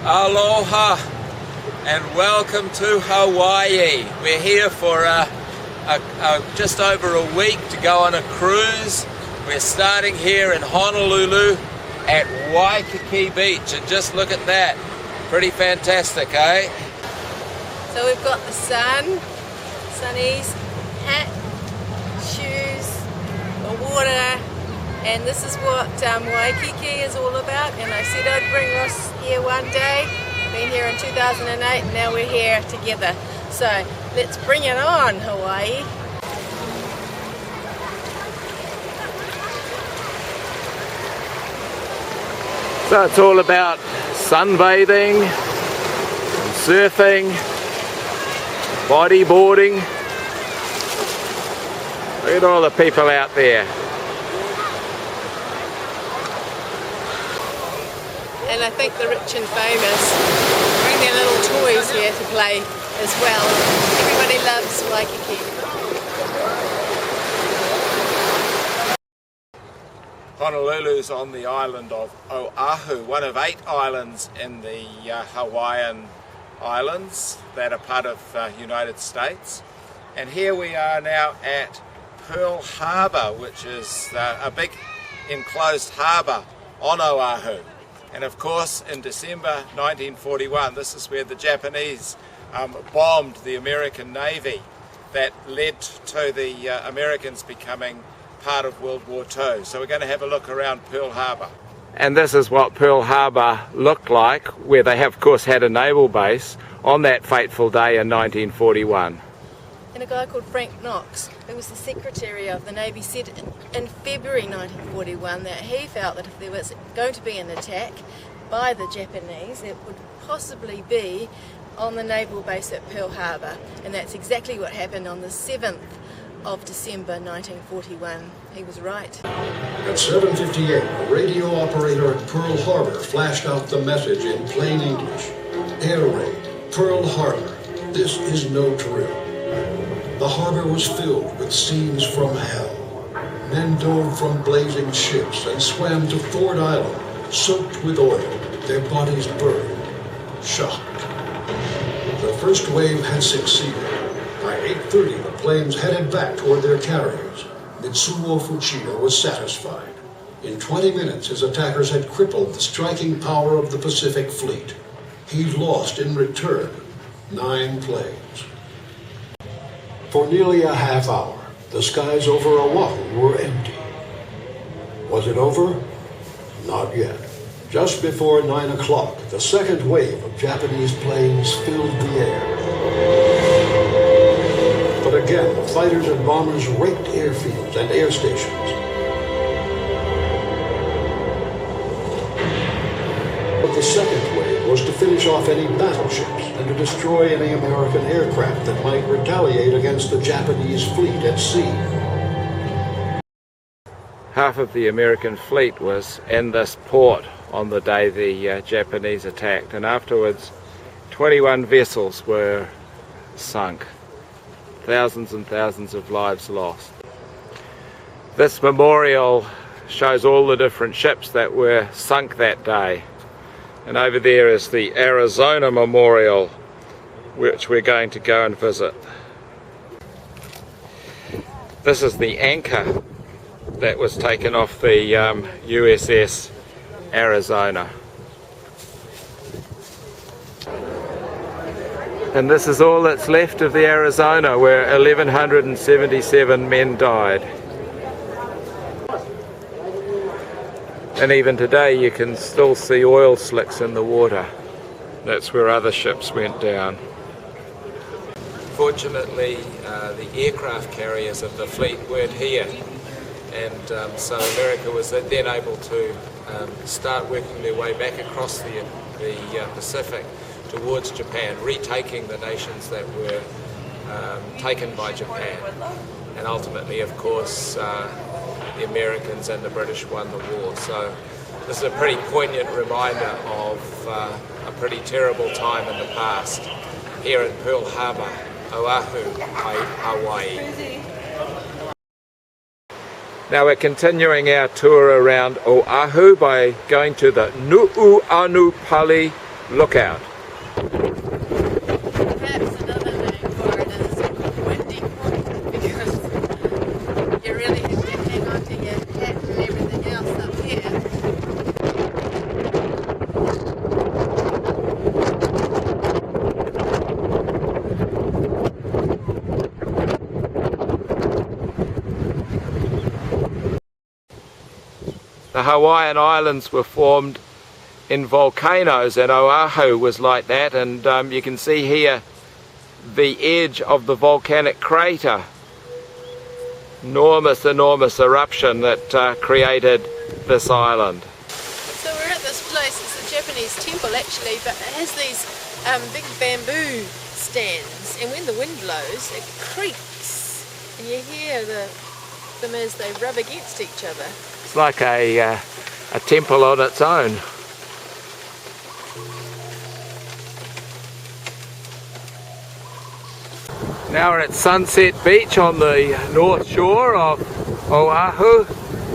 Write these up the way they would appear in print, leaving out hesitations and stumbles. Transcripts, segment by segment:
Aloha and welcome to Hawaii. We're here for just over a week to go on a cruise. We're starting here in Honolulu at Waikiki Beach, and just look at that. Pretty fantastic, eh? So we've got the sunnies, hat, shoes, the water, and this is what Waikiki is all about. And I said I'd bring Ross here one day. Been here in 2008 and now we're here together. So let's bring it on, Hawaii. So it's all about sunbathing, surfing, bodyboarding. Look at all the people out there. And I think the rich and famous bring their little toys here to play as well. Everybody loves Waikiki. Honolulu's on the island of Oahu, one of 8 islands in the Hawaiian Islands that are part of United States. And here we are now at Pearl Harbor, which is a big enclosed harbour on Oahu. And of course, in December 1941, this is where the Japanese bombed the American Navy. That led to the Americans becoming part of World War II. So we're going to have a look around Pearl Harbor. And this is what Pearl Harbor looked like, where they have of course had a naval base on that fateful day in 1941. And a guy called Frank Knox, who was the Secretary of the Navy, said in February 1941 that he felt that if there was going to be an attack by the Japanese, it would possibly be on the naval base at Pearl Harbor. And that's exactly what happened on the 7th of December 1941. He was right. At 7:58, a radio operator at Pearl Harbor flashed out the message in plain English. Air raid, Pearl Harbor. This is no drill. The harbor was filled with scenes from hell. Men dove from blazing ships and swam to Ford Island, soaked with oil, their bodies burned, shocked. The first wave had succeeded. By 8:30, the planes headed back toward their carriers. Mitsuo Fuchida was satisfied. In 20 minutes, his attackers had crippled the striking power of the Pacific Fleet. He lost in return 9 planes. For nearly a half hour, the skies over Oahu were empty. Was it over? Not yet. Just before 9 o'clock, the second wave of Japanese planes filled the air. But again, the fighters and bombers raked airfields and air stations. But the second wave was to finish off any battleships and to destroy any American aircraft that might retaliate against the Japanese fleet at sea. Half of the American fleet was in this port on the day the Japanese attacked, and afterwards 21 vessels were sunk. Thousands and thousands of lives lost. This memorial shows all the different ships that were sunk that day. And over there is the Arizona Memorial, which we're going to go and visit. This is the anchor that was taken off the USS Arizona. And this is all that's left of the Arizona, where 1,177 men died. And even today you can still see oil slicks in the water. That's where other ships went down. Fortunately, the aircraft carriers of the fleet weren't here, and so America was then able to start working their way back across the Pacific towards Japan, retaking the nations that were taken by Japan. And ultimately, of course, the Americans and the British won the war. So this is a pretty poignant reminder of a pretty terrible time in the past here at Pearl Harbor, Oahu, Hawaii. Now we're continuing our tour around Oahu by going to the Nu'uanupali lookout. Perhaps another name for it is windy point, because you really have to hang on to your hat and everything else up here. The Hawaiian Islands were formed in volcanoes, and Oahu was like that, and you can see here the edge of the volcanic crater. Enormous eruption that created this island. So we're at this place, it's a Japanese temple actually, but it has these big bamboo stands, and when the wind blows it creaks and you hear them as they rub against each other. It's like a temple on its own. Now we're at Sunset Beach on the north shore of Oahu.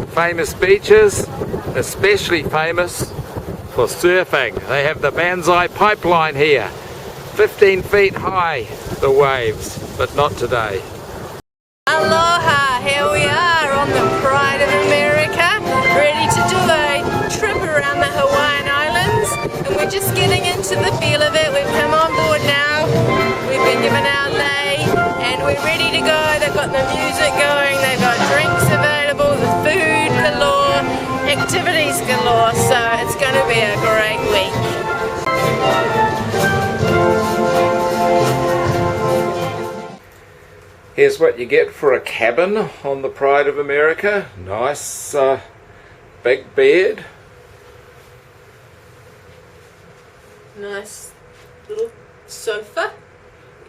Famous beaches, especially famous for surfing. They have the Banzai pipeline here. 15 feet high, the waves, but not today. Aloha! Here we are on the Pride of America, ready to do a trip around the Hawaiian Islands, and we're just getting into the feel of it. We've come on board now, we've been given our lei, and we're ready to go. They've got the music going, they've got drinks available, the food galore, activities galore, so it's going to be a great week. Here's what you get for a cabin on the Pride of America. Nice big bed. Nice little sofa.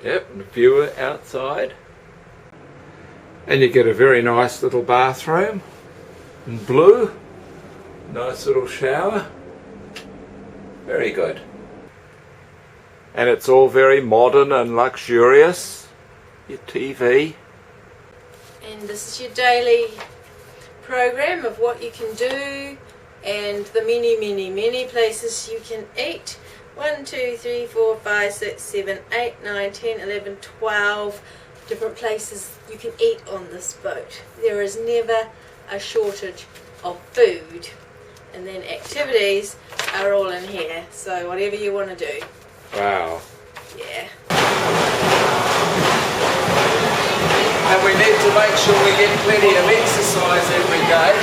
Yep, and a view outside. And you get a very nice little bathroom in blue. Nice little shower. Very good. And it's all very modern and luxurious. Your TV. And this is your daily program of what you can do and the many places you can eat. 1, 2, 3, 4, 5, 6, 7, 8, 9, 10, 11, 12 different places you can eat on this boat. There is never a shortage of food. And then activities are all in here, so whatever you want to do. Wow. Yeah. And we need to make sure we get plenty of exercise every day,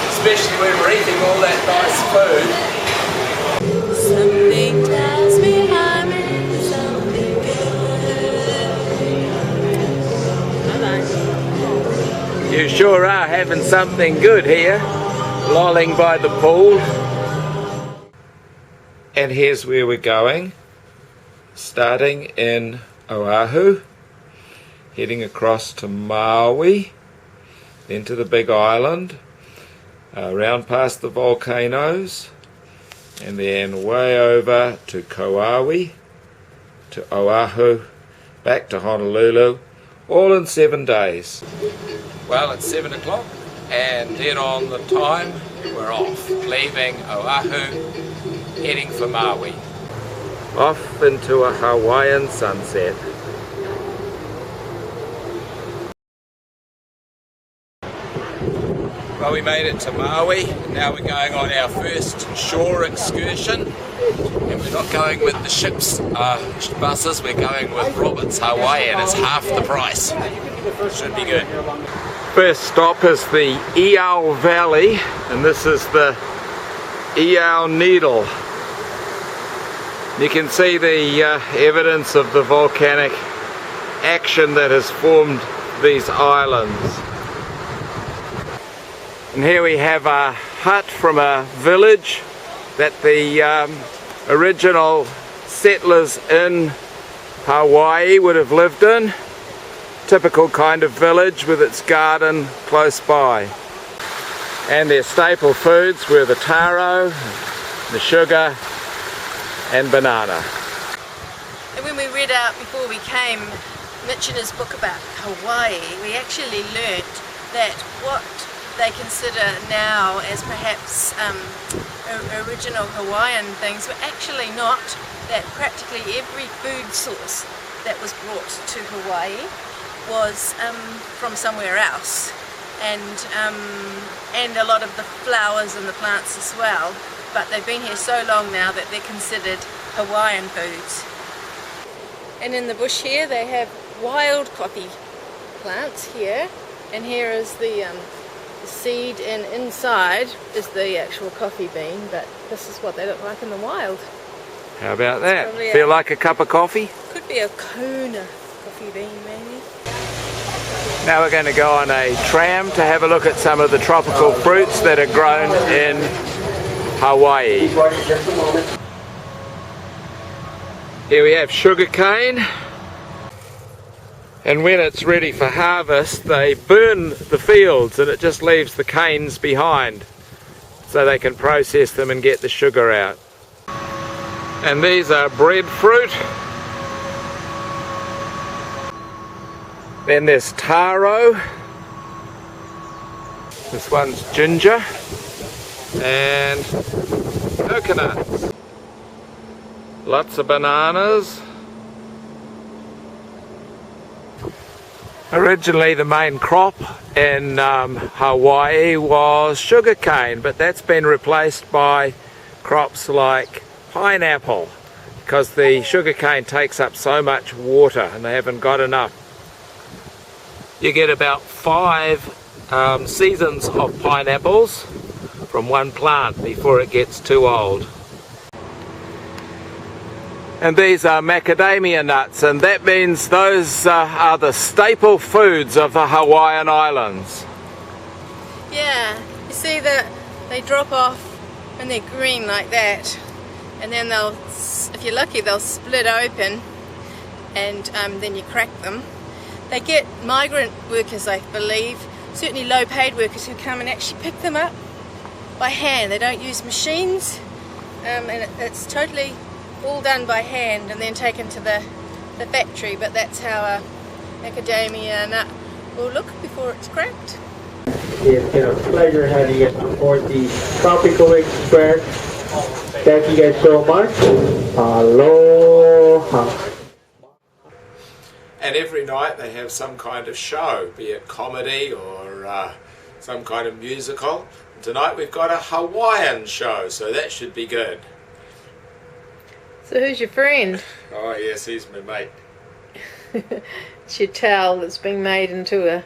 especially when we're eating all that nice food. Something tells me I'm in something good. Bye-bye. You sure are having something good here, lolling by the pool. And here's where we're going, starting in Oahu, heading across to Maui, then to the big island, around past the volcanoes, and then way over to Kauai, to Oahu, back to Honolulu, all in 7 days. Well, it's 7 o'clock, and then on the time we're off, leaving Oahu, heading for Maui. Off into a Hawaiian sunset. Well, we made it to Maui, and now we're going on our first shore excursion, and we're not going with the ship's buses, we're going with Robert's Hawaii, and it's half the price. Should be good. First stop is the Iao Valley, and this is the Iao Needle. You can see the evidence of the volcanic action that has formed these islands. And here we have a hut from a village that the original settlers in Hawaii would have lived in. Typical kind of village with its garden close by. And their staple foods were the taro, the sugar and banana. And when we read out before we came Mitch in his book about Hawaii, we actually learnt that what they consider now as perhaps original Hawaiian things were actually not, that practically every food source that was brought to Hawaii was from somewhere else, and a lot of the flowers and the plants as well, but they've been here so long now that they're considered Hawaiian foods. And in the bush here they have wild coffee plants here, and here is the seed, and inside is the actual coffee bean, but this is what they look like in the wild. How about that? Feel like a cup of coffee? Could be a Kona coffee bean maybe. Now we're going to go on a tram to have a look at some of the tropical fruits that are grown in Hawaii. Here we have sugar cane, and when it's ready for harvest they burn the fields and it just leaves the canes behind so they can process them and get the sugar out. And these are breadfruit. Then there's taro. This one's ginger. And coconuts. Lots of bananas. Originally the main crop in Hawaii was sugarcane, but that's been replaced by crops like pineapple because the sugarcane takes up so much water and they haven't got enough. You get about 5 seasons of pineapples from one plant before it gets too old. And these are macadamia nuts, and that means those are the staple foods of the Hawaiian Islands. Yeah, you see that they drop off when they're green like that, and then they'll, if you're lucky, they'll split open, and then you crack them. They get migrant workers, I believe, certainly low paid workers, who come and actually pick them up by hand. They don't use machines, and it's totally all done by hand and then taken to the factory, but that's how a macadamia nut will look before it's cracked. It's been a pleasure having you aboard the Tropical Express. Thank you guys so much. Aloha. And every night they have some kind of show, be it comedy or some kind of musical. And tonight we've got a Hawaiian show, so that should be good. So who's your friend? Oh yes, he's my mate. It's your towel that's been made into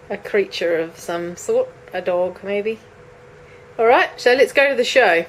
a creature of some sort, a dog maybe. Alright, so let's go to the show.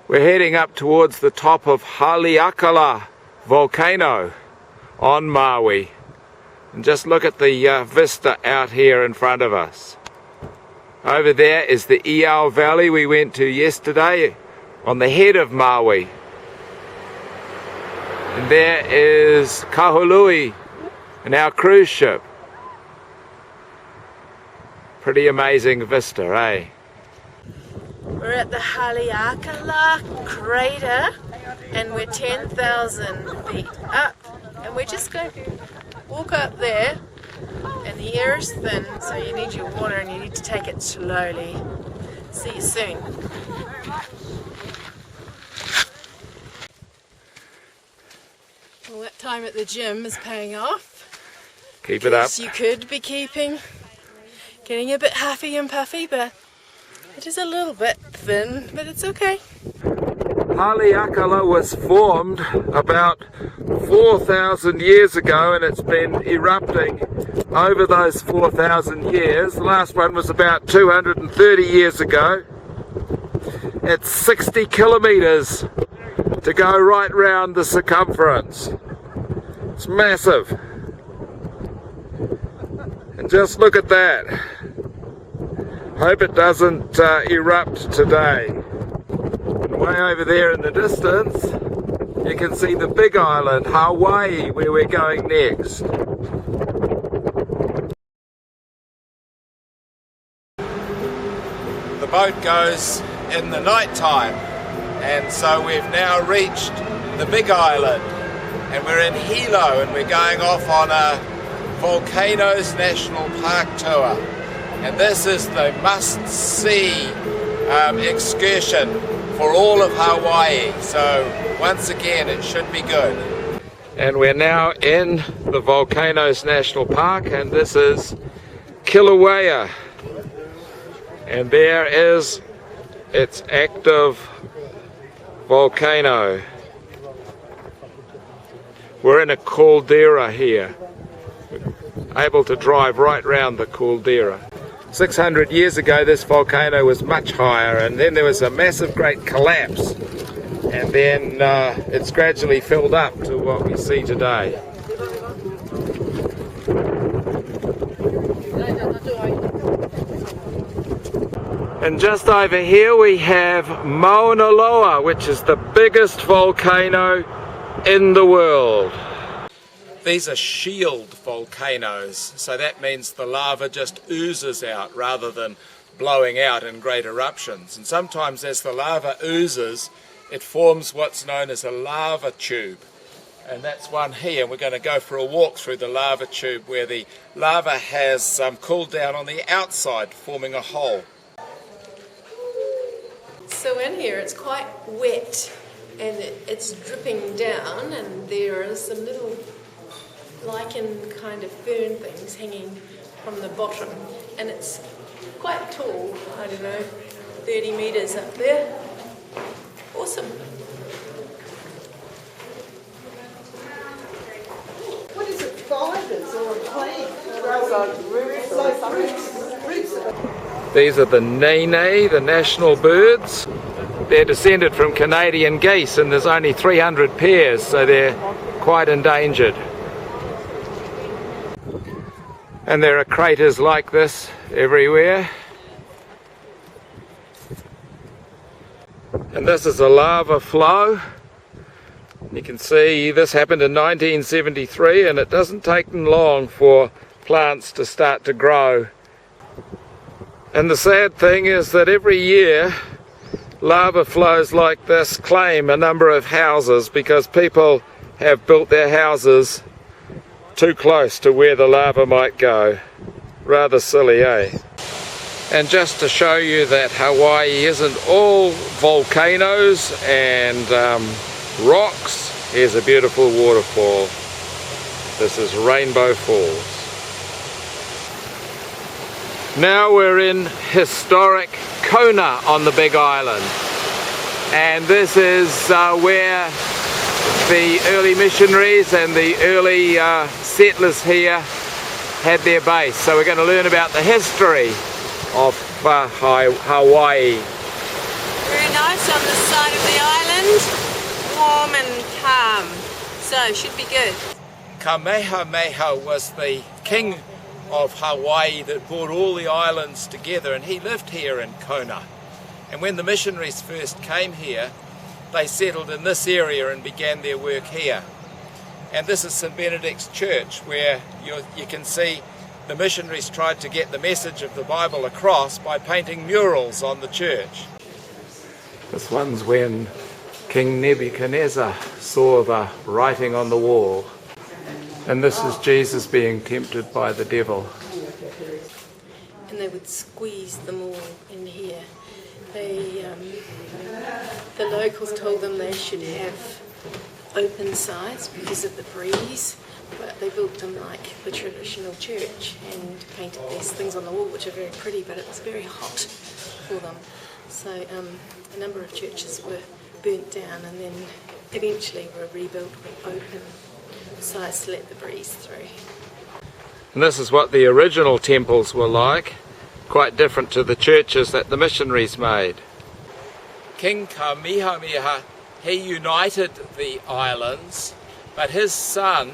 We're heading up towards the top of Haleakala volcano on Maui. And just look at the vista out here in front of us. Over there is the Iao Valley we went to yesterday on the head of Maui. And there is Honolulu and our cruise ship. Pretty amazing vista, eh? We're at the Haleakala crater and we're 10,000 feet up, and we're just going to walk up there, and the air is thin, so you need your water and you need to take it slowly. See you soon. Well, that time at the gym is paying off. Keep it up. You could be getting a bit huffy and puffy, but it is a little bit thin, but it's okay. Haleakala was formed about 4,000 years ago, and it's been erupting over those 4,000 years. The last one was about 230 years ago. It's 60 kilometers to go right round the circumference. It's massive. And just look at that. Hope it doesn't erupt today. And way over there in the distance, you can see the big island, Hawaii, where we're going next. The boat goes in the night time, and so we've now reached the big island, and we're in Hilo, and we're going off on a Volcanoes National Park tour. And this is the must-see excursion for all of Hawaii. So once again, it should be good. And we're now in the Volcanoes National Park, and this is Kilauea. And there is its active volcano. We're in a caldera here. Able to drive right round the caldera. 600 years ago this volcano was much higher, and then there was a massive great collapse, and then it's gradually filled up to what we see today. And just over here we have Mauna Loa, which is the biggest volcano in the world. These are shield volcanoes, so that means the lava just oozes out rather than blowing out in great eruptions. And sometimes as the lava oozes, it forms what's known as a lava tube. And that's one here. We're going to go for a walk through the lava tube where the lava has cooled down on the outside, forming a hole. So in here it's quite wet and it's dripping down, and there are some little lichen kind of fern things hanging from the bottom, and it's quite tall, I don't know, 30 metres up there. Awesome. What is it, fibres or a plant? Roots. These are the nene, the national birds. They're descended from Canadian geese, and there's only 300 pairs, so they're quite endangered. And there are craters like this everywhere. And this is a lava flow. You can see this happened in 1973, and it doesn't take them long for plants to start to grow. And the sad thing is that every year lava flows like this claim a number of houses because people have built their houses too close to where the lava might go. Rather silly, eh? And just to show you that Hawaii isn't all volcanoes and rocks, here's a beautiful waterfall. This is Rainbow Falls. Now we're in historic Kona on the Big Island, and this is where the early missionaries and the early settlers here had their base. So we're going to learn about the history of Hawaii. Very nice on the side of the island, warm and calm, so should be good. Kamehameha was the king of Hawaii that brought all the islands together, and he lived here in Kona. And when the missionaries first came here, they settled in this area and began their work here. And this is St. Benedict's Church, where you can see the missionaries tried to get the message of the Bible across by painting murals on the church. This one's when King Nebuchadnezzar saw the writing on the wall. And this is Jesus being tempted by the devil. And they would squeeze them all in here. The locals told them they should have open sides because of the breeze, but they built them like the traditional church and painted these things on the wall, which are very pretty, but it was very hot for them. So a number of churches were burnt down and then eventually were rebuilt with open sides to let the breeze through. And this is what the original temples were like, quite different to the churches that the missionaries made. King Kamehameha, he united the islands, but his son,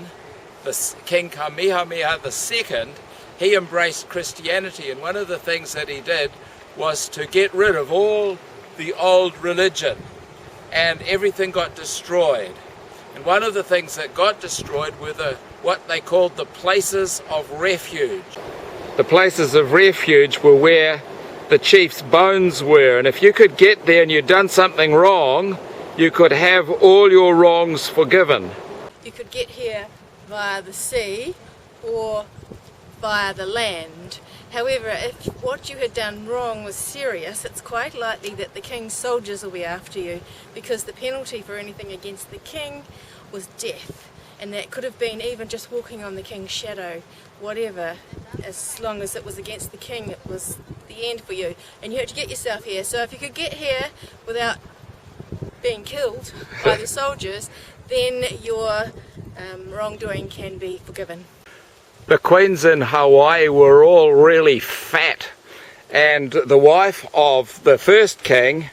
King Kamehameha II, he embraced Christianity, and one of the things that he did was to get rid of all the old religion, and everything got destroyed. And one of the things that got destroyed were what they called the places of refuge. The places of refuge were where the chief's bones were, and if you could get there and you'd done something wrong, you could have all your wrongs forgiven. You could get here via the sea or via the land. However, if what you had done wrong was serious, it's quite likely that the king's soldiers will be after you, because the penalty for anything against the king was death. And that could have been even just walking on the king's shadow, whatever. As long as it was against the king, it was the end for you. And you had to get yourself here. So if you could get here without being killed by the soldiers, then your wrongdoing can be forgiven. The queens in Hawaii were all really fat, and the wife of the first king,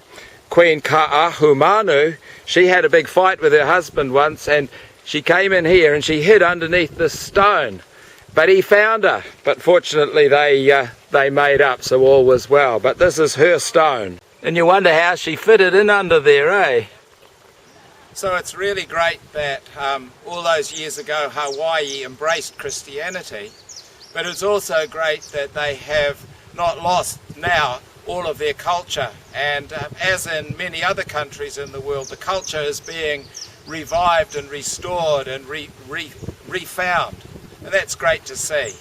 Queen Ka'ahumanu, she had a big fight with her husband once, and she came in here and she hid underneath this stone, but he found her. But fortunately they made up, so all was well. But this is her stone, and you wonder how she fitted in under there, eh? So it's really great that all those years ago Hawaii embraced Christianity, but it's also great that they have not lost now all of their culture, and as in many other countries in the world, the culture is being revived and restored and refound, and that's great to see.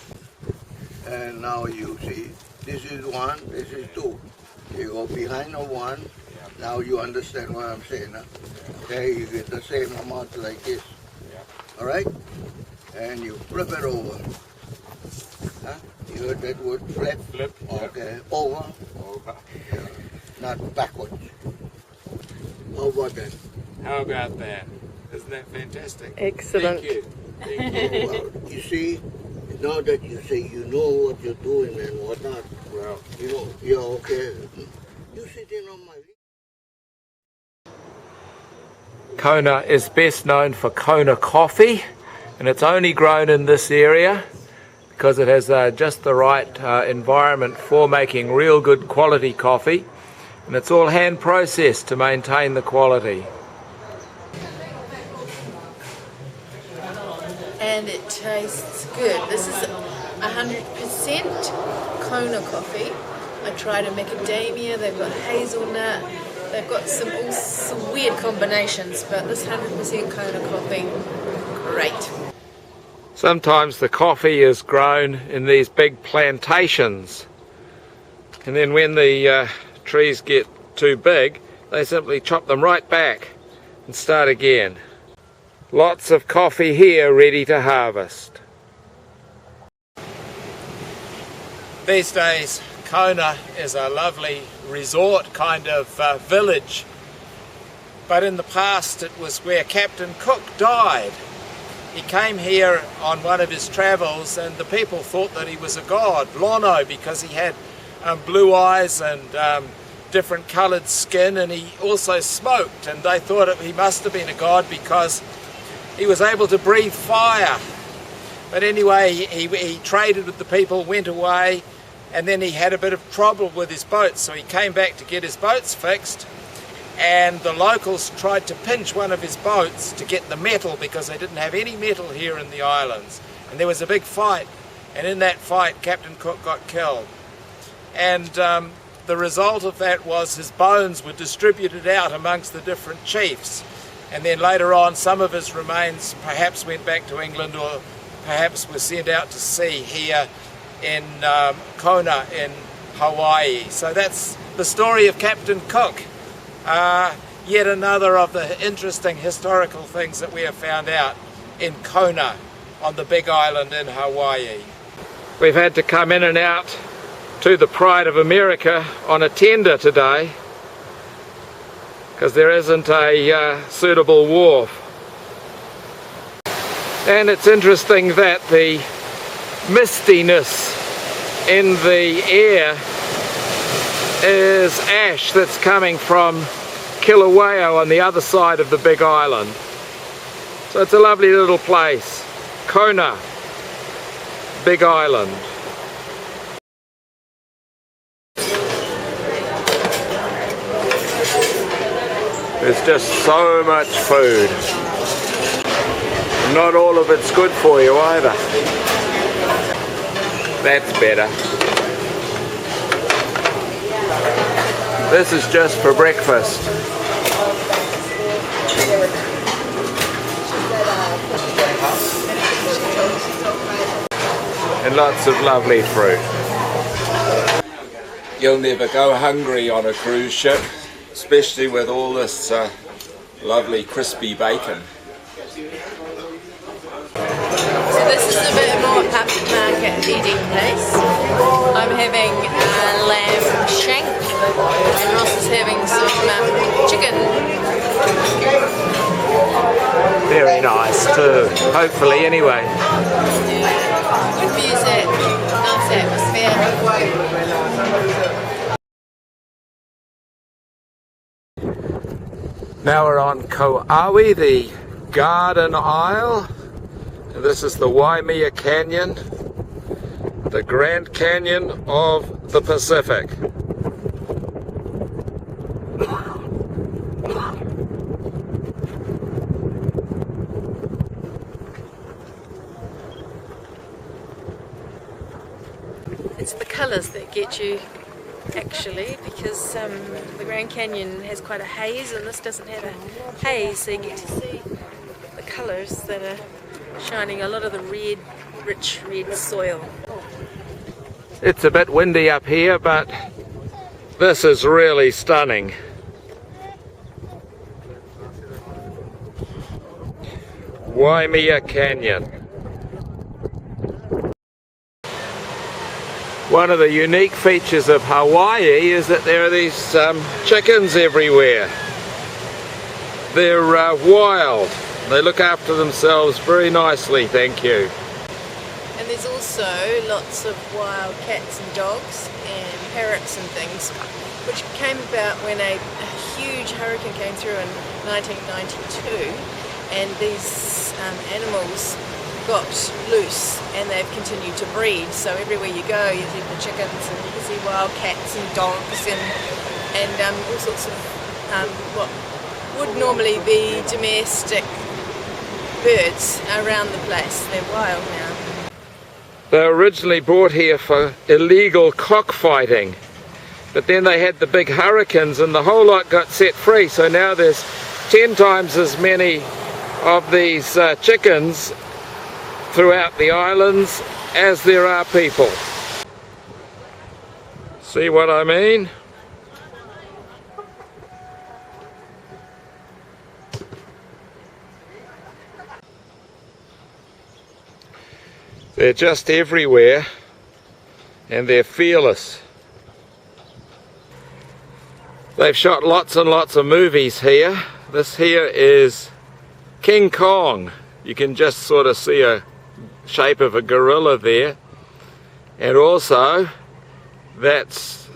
And now you see, this is one, this is two. You go behind the one, now you understand what I'm saying. Huh? Okay, you get the same amount like this. All right? And you flip it over. Huh? You heard that word flip? Flip. Okay, over. Yeah. Not backwards. How about that? How about that? Isn't that fantastic? Excellent. Thank you. Thank you. Well, you see, now that you say you know what you're doing and whatnot, Well, you know, you're okay. You sitting on my... Kona is best known for Kona coffee, and it's only grown in this area because it has just the right environment for making real good quality coffee, and it's all hand processed to maintain the quality. And it tastes good. This is 100% Kona coffee. I tried a macadamia, they've got hazelnut, they've got some weird combinations, but this 100% Kona coffee, great. Sometimes the coffee is grown in these big plantations, and then when the trees get too big, they simply chop them right back and start again. Lots of coffee here ready to harvest. These days Kona is a lovely resort kind of village, but in the past it was where Captain Cook died. He came here on one of his travels, and the people thought that he was a god, Lono, because he had blue eyes and different coloured skin, and he also smoked, and they thought he must have been a god because he was able to breathe fire. But anyway, he traded with the people, went away, and then he had a bit of trouble with his boats, so he came back to get his boats fixed, and the locals tried to pinch one of his boats to get the metal because they didn't have any metal here in the islands. And there was a big fight, and in that fight Captain Cook got killed. And the result of that was his bones were distributed out amongst the different chiefs, and then later on some of his remains perhaps went back to England or perhaps were sent out to sea here in Kona in Hawaii. So that's the story of Captain Cook. Yet another of the interesting historical things that we have found out in Kona on the big island in Hawaii. We've had to come in and out to the Pride of America on a tender today because there isn't a suitable wharf. And it's interesting that the mistiness in the air is ash that's coming from Kilauea on the other side of the big island. So it's a lovely little place. Kona, big island. There's just so much food. Not all of it's good for you either. That's better. This is just for breakfast. And lots of lovely fruit. You'll never go hungry on a cruise ship, especially with all this lovely crispy bacon. So this is a bit more upmarket eating place. I'm having lamb shank and Ross is having some chicken. Very nice too, hopefully anyway. Yeah. Good music, nice atmosphere. Now we're on Kaua'i, the Garden Isle. And this is the Waimea Canyon, the Grand Canyon of the Pacific. It's the colours that get you actually, because the Grand Canyon has quite a haze and this doesn't have a haze, so you get to see the colours that are shining, a lot of the red, rich red soil. It's a bit windy up here, but this is really stunning. Waimea Canyon. One of the unique features of Hawaii is that there are these chickens everywhere. They're wild. They look after themselves very nicely, thank you. And there's also lots of wild cats and dogs and parrots and things, which came about when a huge hurricane came through in 1992, and these animals got loose and they've continued to breed. So everywhere you go you see the chickens and you see wild cats and dogs and all sorts of what would normally be domestic birds around the place. They're wild now. They were originally brought here for illegal cockfighting, but then they had the big hurricanes and the whole lot got set free, so now there's 10 times as many of these chickens throughout the islands as there are people. See what I mean? They're just everywhere and they're fearless. They've shot lots and lots of movies here. This here is King Kong. You can just sort of see a shape of a gorilla there. And also that's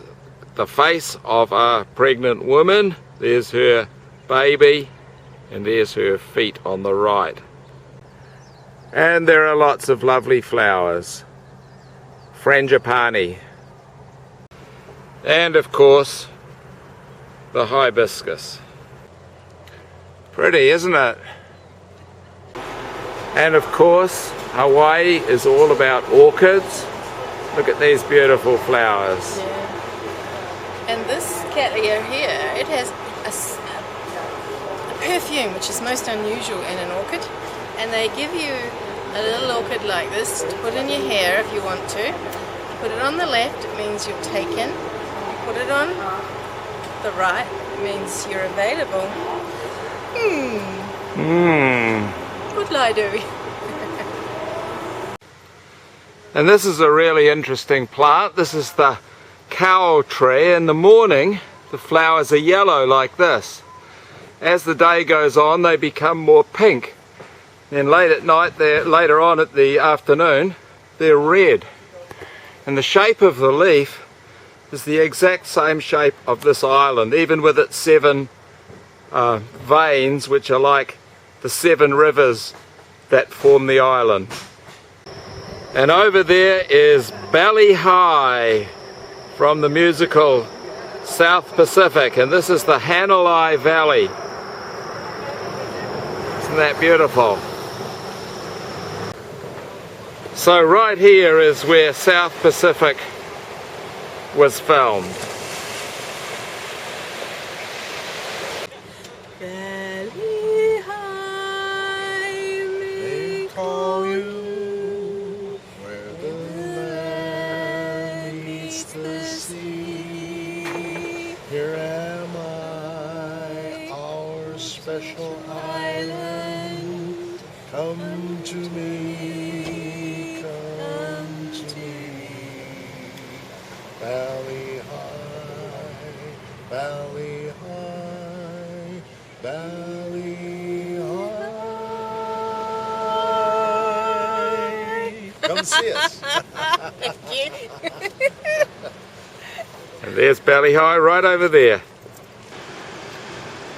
the face of a pregnant woman. There's her baby and there's her feet on the right. And there are lots of lovely flowers. Frangipani. And of course, the hibiscus. Pretty, isn't it? And of course, Hawaii is all about orchids. Look at these beautiful flowers. Yeah. And this cattleya here, it has a perfume which is most unusual in an orchid. And they give you a little orchid like this to put in your hair if you want to. You put it on the left, it means you're taken. You put it on the right, it means you're available. What'll I do? And this is a really interesting plant. This is the cow tree. In the morning, the flowers are yellow like this. As the day goes on, they become more pink. Then late at night, later on at the afternoon, they're red. And the shape of the leaf is the exact same shape of this island, even with its 7 veins, which are like the 7 rivers that form the island. And over there is Bali Ha'i from the musical South Pacific, and this is the Honolulu Valley. Isn't that beautiful? So right here is where South Pacific was filmed. Bali Ha'i, They call you where the land meets the sea. Here am I, our special island. Come to me, come to me. Bali Ha'i, Bali Ha'i, Bali Ha'i. Come see us. Thank you. And there's Bali Ha'i right over there.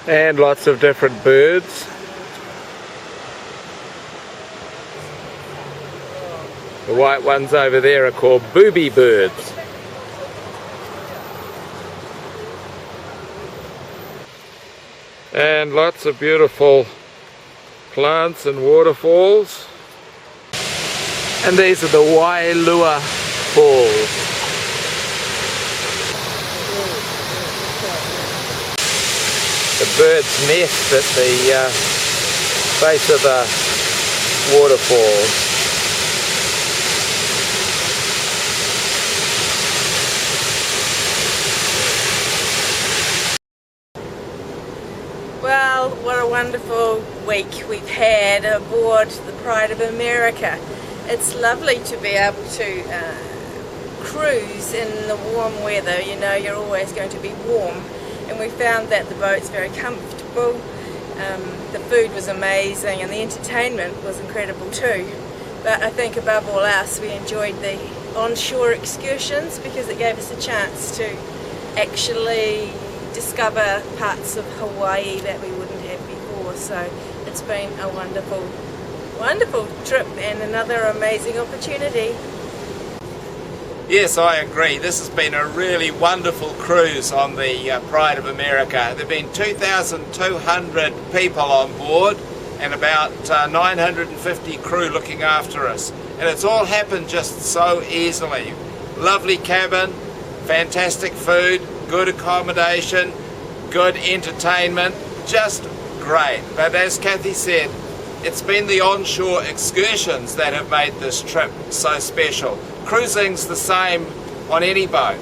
And lots of different birds. The white ones over there are called booby birds. And lots of beautiful plants and waterfalls. And these are the Wailua Falls. The bird's nest at the base of the waterfall. Well, what a wonderful week we've had aboard the Pride of America. It's lovely to be able to cruise in the warm weather. You know, you're always going to be warm, and we found that the boat's very comfortable. The food was amazing and the entertainment was incredible too. But I think above all else we enjoyed the onshore excursions because it gave us a chance to actually discover parts of Hawaii that we wouldn't have before. So it's been a wonderful, wonderful trip and another amazing opportunity. Yes, I agree. This has been a really wonderful cruise on the Pride of America. There have been 2,200 people on board and about 950 crew looking after us. And it's all happened just so easily. Lovely cabin, fantastic food, good accommodation, good entertainment, just great. But as Kathy said, it's been the onshore excursions that have made this trip so special. Cruising's the same on any boat,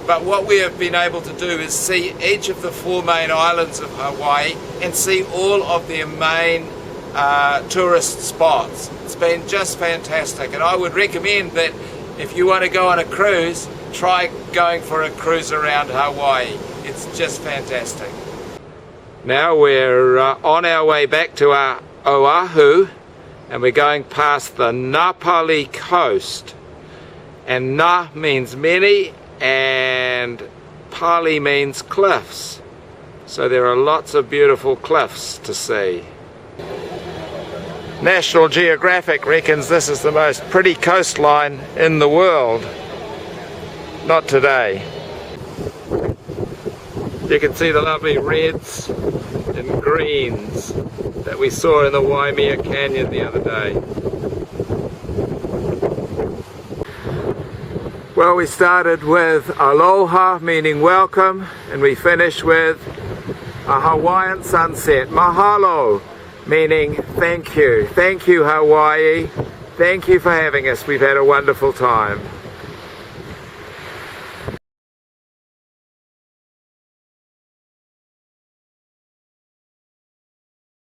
but what we have been able to do is see each of the 4 main islands of Hawaii and see all of their main tourist spots. It's been just fantastic, and I would recommend that if you want to go on a cruise, try going for a cruise around Hawaii. It's just fantastic. Now we're on our way back to our Oahu, and we're going past the Napali coast. And Na means many, and Pali means cliffs. So there are lots of beautiful cliffs to see. National Geographic reckons this is the most pretty coastline in the world. Not today. You can see the lovely reds and greens that we saw in the Waimea Canyon the other day. Well, we started with aloha, meaning welcome, and we finished with a Hawaiian sunset, mahalo, meaning thank you. Thank you, Hawaii. Thank you for having us. We've had a wonderful time.